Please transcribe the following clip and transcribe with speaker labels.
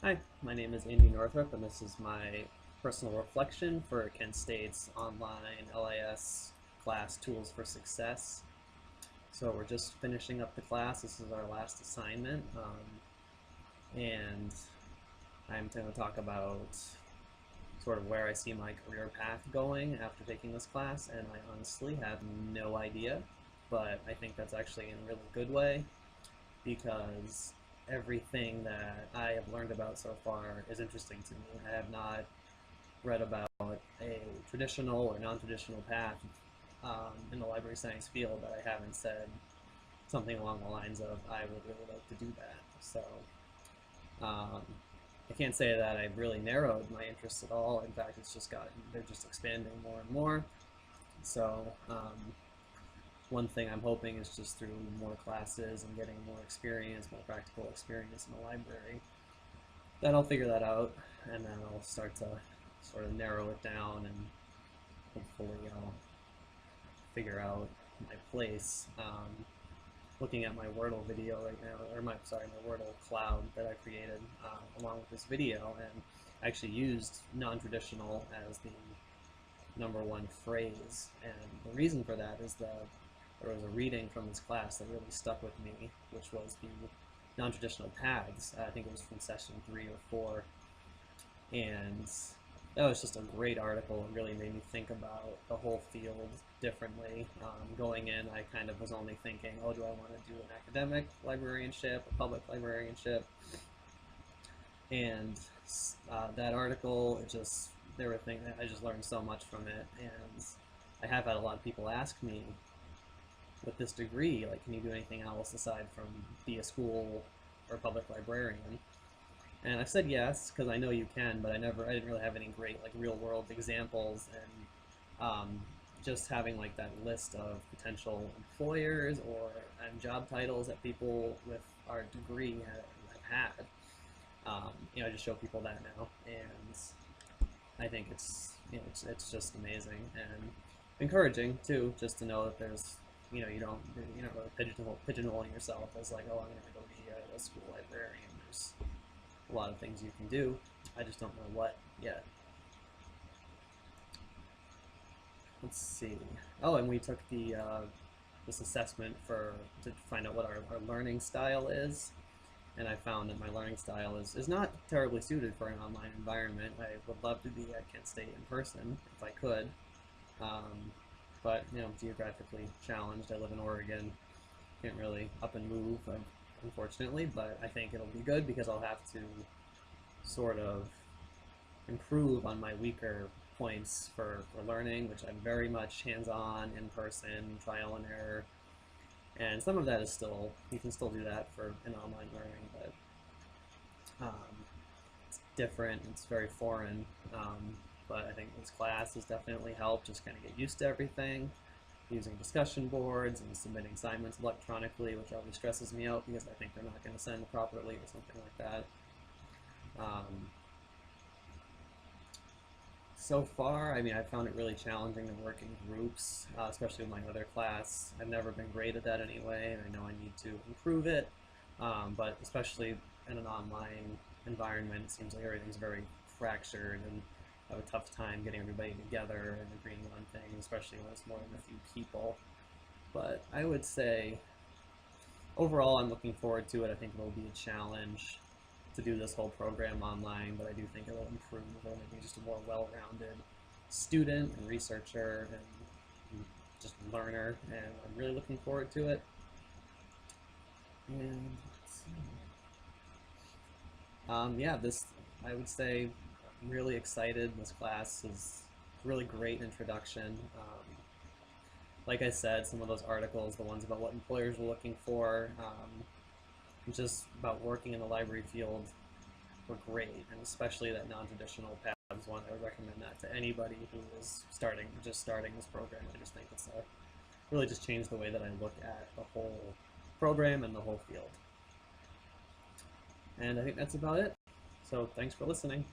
Speaker 1: Hi, my name is Andy Northrup, and this is my personal reflection for Kent State's online LIS class, Tools for Success. So we're just finishing up the class. This is our last assignment, and I'm going to talk about sort of where I see my career path going after taking this class, and I honestly have no idea, but I think that's actually in a really good way because everything that I have learned about so far is interesting to me. I have not read about a traditional or non-traditional path in the library science field that I haven't said something along the lines of I would really like to do that. So um, I can't say that I've really narrowed my interests at all. In fact, they're just expanding more and more. So one thing I'm hoping is just through more classes and getting more experience, more practical experience in the library, that I'll figure that out, and then I'll start to sort of narrow it down, and hopefully I'll figure out my place. Looking at my Wordle video right now, or my Wordle cloud that I created along with this video, and I actually used non-traditional as the #1 phrase, and the reason for that is that there was a reading from this class that really stuck with me, which was the non-traditional paths. I think it was from session 3 or 4, and that was just a great article. It really made me think about the whole field differently. Going in, I kind of was only thinking, oh, do I want to do an academic librarianship, a public librarianship? And that article, there were things, I just learned so much from it. And I have had a lot of people ask me, with this degree, like, can you do anything else aside from be a school or public librarian? And I've said yes, because I know you can, but I didn't really have any great, like, real world examples, and just having, like, that list of potential employers and job titles that people with our degree have had. I just show people that now, and I think it's just amazing and encouraging too, just to know that there's, you don't really pigeonholing yourself as like, oh, I'm going to go be a school librarian. There's a lot of things you can do. I just don't know what yet. Let's see. Oh, and we took this assessment to find out what our learning style is, and I found that my learning style is not terribly suited for an online environment. I would love to be at Kent State in person if I could, but geographically challenged. I live in Oregon, can't really up and move, unfortunately, but I think it'll be good because I'll have to sort of improve on my weaker points for learning, which I'm very much hands-on, in person, trial and error. And some of that is you can still do that for an online learning, but it's different, it's very foreign. But I think this class has definitely helped just kind of get used to everything, using discussion boards and submitting assignments electronically, which always stresses me out because I think they're not going to send properly or something like that. So far, I mean, I found it really challenging to work in groups, especially with my other class. I've never been great at that anyway, and I know I need to improve it. But especially in an online environment, it seems like everything's very fractured, and I have a tough time getting everybody together and agreeing on things, especially when it's more than a few people. But I would say, overall, I'm looking forward to it. I think it'll be a challenge to do this whole program online, but I do think it'll improve. It'll make me just a more well-rounded student and researcher and just learner, and I'm really looking forward to it. And yeah, I would say I'm really excited. This class is a really great introduction. Like I said, some of those articles, the ones about what employers are looking for, just about working in the library field, were great, and especially that non-traditional paths one. I would recommend that to anybody who is just starting this program. I just think it's really just changed the way that I look at the whole program and the whole field. And I think that's about it. So thanks for listening.